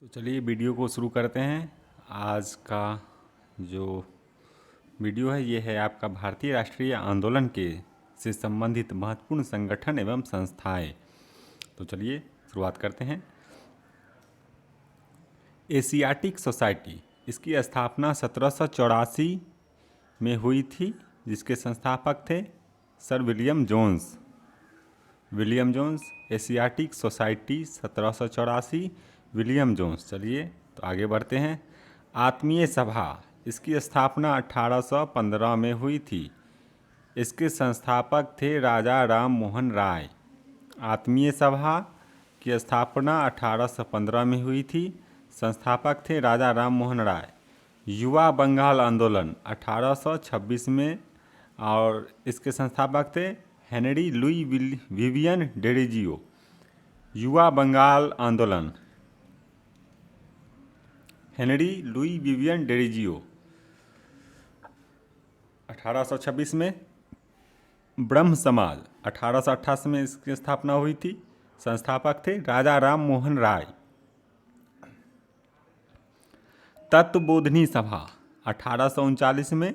तो चलिए वीडियो को शुरू करते हैं। आज का जो वीडियो है ये है आपका भारतीय राष्ट्रीय आंदोलन के से संबंधित महत्वपूर्ण संगठन एवं संस्थाएं। तो चलिए शुरुआत करते हैं। एशियाटिक सोसाइटी, इसकी स्थापना 1784 में हुई थी, जिसके संस्थापक थे sir William Jones. Asiatic Society 1784, William Jones. चलिए तो आगे बढ़ते हैं। आत्मीय सभा, इसकी स्थापना 1815 में हुई थी, इसके संस्थापक थे राजा राम मोहन राय। आत्मीय सभा की स्थापना 1815 में हुई थी, संस्थापक थे राजा राम मोहन राय। युवा बंगाल आंदोलन 1826 में, और इसके संस्थापक थे हेनरी लुई विवियन डेरोजियो। युवा बंगाल आंदोलन हेनरी लुई विवियन डेरोजियो 1826 में। ब्रह्म समाज 1888 में इसकी स्थापना हुई थी, संस्थापक थे राजा राम मोहन राय। तत्वबोधिनी सभा 1839 में,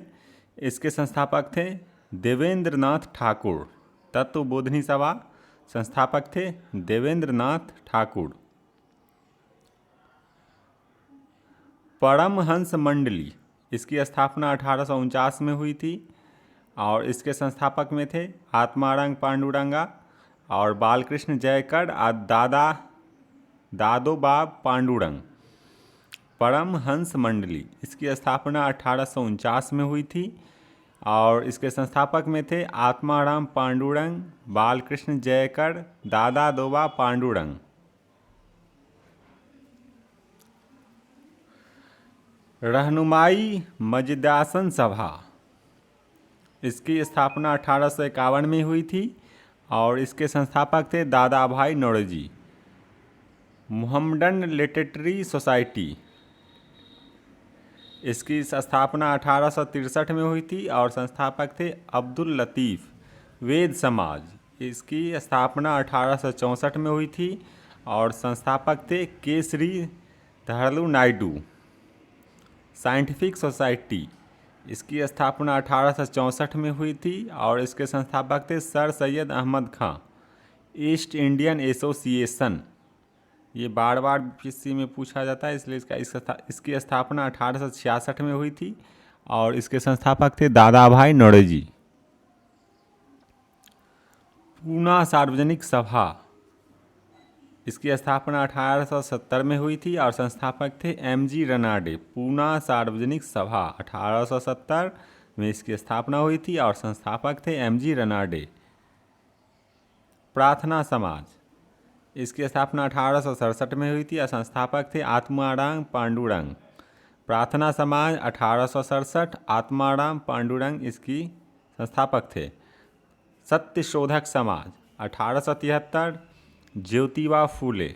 इसके संस्थापक थे देवेंद्र नाथ ठाकुर। तत्वबोधिनी सभा, संस्थापक थे देवेंद्र नाथ ठाकुर। परमहंस मंडली, इसकी स्थापना 1849 में हुई थी, और इसके संस्थापक में थे आत्माराम पांडुरंगा और बालकृष्ण जयकर दादोबा पांडुरंग। परमहंस मंडली, इसकी स्थापना 1849 में हुई थी, और इसके संस्थापक में थे आत्माराम पांडुरंग, बालकृष्ण जयकर, दादादोबा पांडुरंग। रहनुमाई मजदासन सभा, इसकी स्थापना 1851 में हुई थी, और इसके संस्थापक थे दादा भाई नौरोजी। मुहम्मदन लिटरेरी सोसाइटी, इसकी स्थापना 1863 में हुई थी, और संस्थापक थे अब्दुल लतीफ़। वेद समाज, इसकी स्थापना 1864 में हुई थी, और संस्थापक थे केसरी धरलू नायडू। साइंटिफिक सोसाइटी, इसकी स्थापना 1864 में हुई थी, और इसके संस्थापक थे सर सैयद अहमद खां। ईस्ट इंडियन एसोसिएशन, ये बार बार पीसी में पूछा जाता है, इसलिए इसकी स्थापना 1866 में हुई थी, और इसके संस्थापक थे दादा भाई नौरोजी। पूना सार्वजनिक सभा, इसकी स्थापना 1870 में हुई थी, और संस्थापक थे एमजी रनाडे। पूना सार्वजनिक सभा 1870 में इसकी स्थापना हुई थी, और संस्थापक थे एमजी रनाडे। प्रार्थना समाज, इसकी स्थापना 1867 में हुई थी, और संस्थापक थे आत्माराम पांडुरंग। प्रार्थना समाज 1867, आत्माराम पांडुरंग इसकी संस्थापक थे। सत्यशोधक समाज 1873, ज्योतिबा फूले।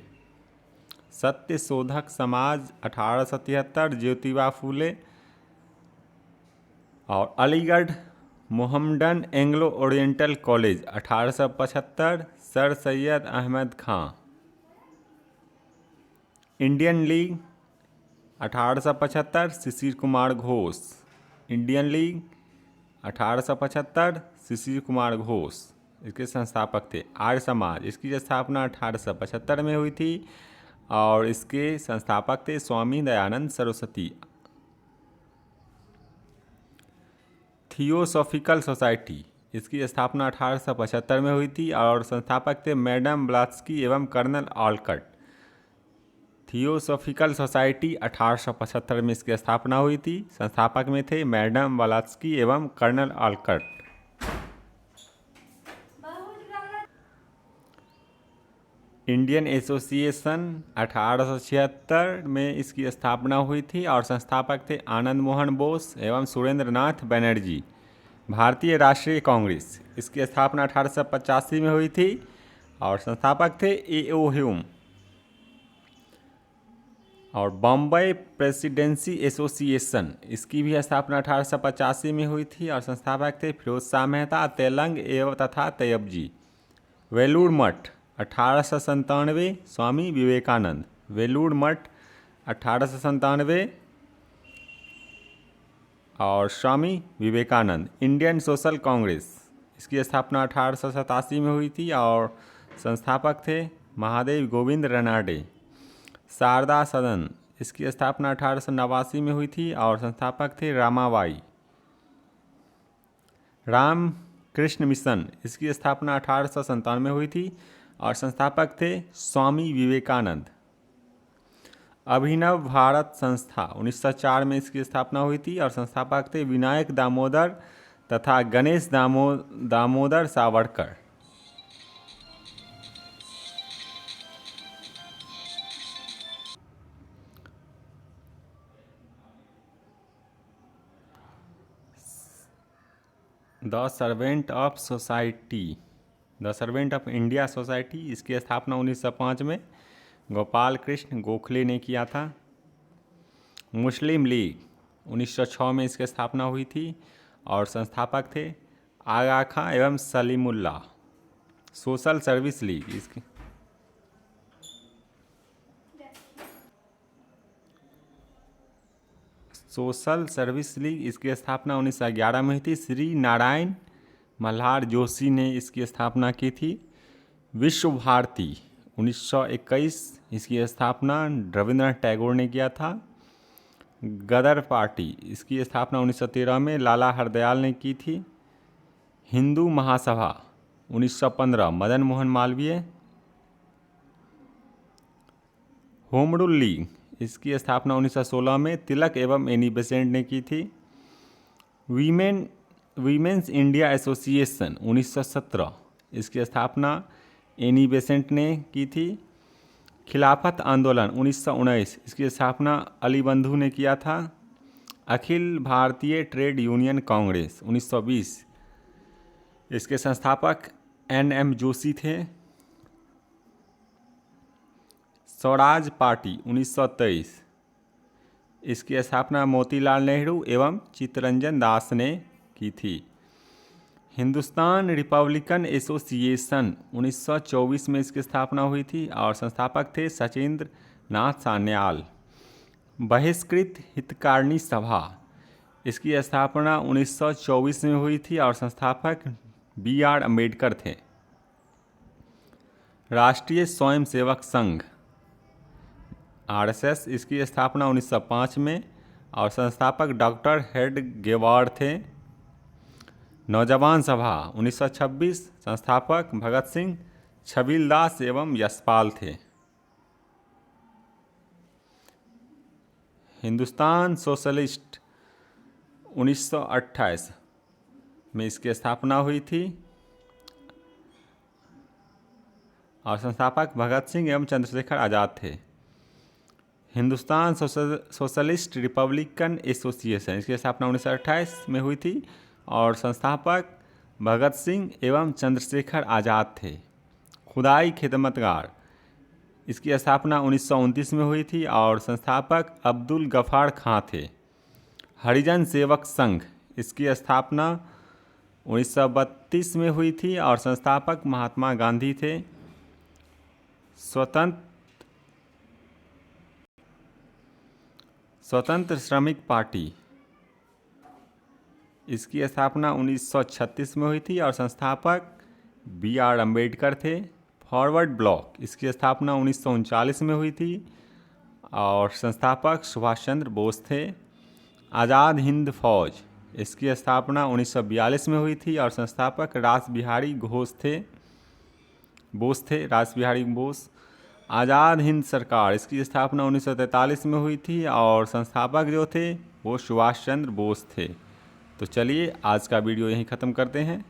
सत्यशोधक समाज 1873, ज्योतिबा फूले। और Aligarh Mohammedan Anglo Oriental College 1875, Sir Syed Ahmad Khan. Indian League 1875, Shishir Kumar Ghosh. Indian League 1875, Shishir Kumar Ghosh इसके संस्थापक थे। आर्य समाज, इसकी स्थापना 1875 में हुई थी, और इसके संस्थापक थे स्वामी दयानंद सरस्वती। थियोसॉफिकल सोसाइटी, इसकी स्थापना 1875 में हुई थी, और संस्थापक थे मैडम ब्लात्स्की एवं कर्नल ऑलकट। थियोसॉफिकल सोसाइटी 1875 में इसकी स्थापना हुई थी, संस्थापक में थे मैडम ब्लात्स्की एवं कर्नल ऑलकट। इंडियन एसोसिएशन 1876 में इसकी स्थापना हुई थी, और संस्थापक थे आनंद मोहन बोस एवं सुरेंद्र नाथ बनर्जी। भारतीय राष्ट्रीय कांग्रेस, इसकी स्थापना 1885 में हुई थी, और संस्थापक थे ए.ओ. ह्यूम। और बॉम्बे प्रेसिडेंसी एसोसिएशन, इसकी भी स्थापना 1885 में हुई थी, और संस्थापक थे फिरोज शाह मेहता, तेलंग एवं तथा तैयब जी। वेलूर मठ 1897, स्वामी विवेकानंद। वेलूर मठ 1897। और स्वामी विवेकानंद, इंडियन सोशल कांग्रेस, इसकी स्थापना 1887 में हुई थी और संस्थापक थे महादेव गोविंद रनाडे। शारदा सदन, इसकी स्थापना 1889 में हुई थी और संस्थापक थे रामाबाई। राम कृष्ण मिशन, इसकी स्थापना 1897 में हुई थी और संस्थापक थे स्वामी विवेकानंद। अभिनव भारत संस्था, 1904 में इसकी स्थापना हुई थी और संस्थापक थे विनायक दामोदर तथा Ganesh Damodar Savarkar. The servant of society, the servant of India society, इसकी स्थापना 1905 में गोपाल कृष्ण गोखले ने किया था। मुस्लिम लीग, 1906 में इसकी स्थापना हुई थी और संस्थापक थे आगा खां एवं सलीमुल्लाह। सोशल सर्विस लीग, इसकी सोशल सर्विस लीग, इसकी स्थापना 1911 में हुई थी। श्री नारायण मल्हार जोशी ने इसकी स्थापना की थी। विश्व भारती, 1921, इसकी स्थापना रविंद्रनाथ टैगोर ने किया था। गदर पार्टी, इसकी स्थापना 1913 में लाला हरदयाल ने की थी। Hindu Mahasabha, 1915, Madan Mohan Malviya. Home rule league, इसकी स्थापना 1916 में तिलक एवं एनी बेसेंट ने की थी। वीमेंस इंडिया एसोसिएशन, 1917, इसकी स्थापना एनी बेसेंट ने की थी। खिलाफत आंदोलन, 1919, इसकी स्थापना अली बंधु ने किया था। अखिल भारतीय ट्रेड यूनियन कांग्रेस, 1920, इसके संस्थापक NM जोशी थे। स्वराज पार्टी, 1923, इसकी स्थापना मोतीलाल नेहरू एवं चित्तरंजन दास ने की थी। हिंदुस्तान रिपब्लिकन एसोसिएशन, 1924 में इसकी स्थापना हुई थी और संस्थापक थे सचिंद्र नाथ सान्याल। बहिष्कृत हितकारिणी सभा, इसकी स्थापना 1924 में हुई थी और संस्थापक BR अम्बेडकर थे। राष्ट्रीय स्वयंसेवक संघ, RSS, इसकी स्थापना 1905 में और संस्थापक डॉक्टर हेडगेवार थे। नौजवान सभा, 1926, संस्थापक भगत सिंह, छबीलदास एवं यशपाल थे। हिंदुस्तान सोशलिस्ट, 1928 में इसकी स्थापना हुई थी और संस्थापक भगत सिंह एवं चंद्रशेखर आज़ाद थे। हिंदुस्तान सोशलिस्ट रिपब्लिकन एसोसिएशन, इसकी स्थापना 1928 में हुई थी और संस्थापक भगत सिंह एवं चंद्रशेखर आज़ाद थे। खुदाई खिदमतगार, इसकी स्थापना 1929 में हुई थी और संस्थापक अब्दुल गफ़ार खां थे। हरिजन सेवक संघ, इसकी स्थापना 1932 में हुई थी और संस्थापक महात्मा गांधी थे। स्वतंत्र श्रमिक पार्टी, इसकी स्थापना 1936 में हुई थी और संस्थापक BR अम्बेडकर थे। फॉरवर्ड ब्लॉक, इसकी स्थापना 1939 में हुई थी और संस्थापक सुभाष चंद्र बोस थे। आज़ाद हिंद फौज, इसकी स्थापना 1942 में हुई थी और संस्थापक रास बिहारी बोस। आज़ाद हिंद सरकार, इसकी स्थापना 1943 में हुई थी और संस्थापक जो थे वो सुभाष चंद्र बोस थे। तो चलिए आज का वीडियो यहीं ख़त्म करते हैं।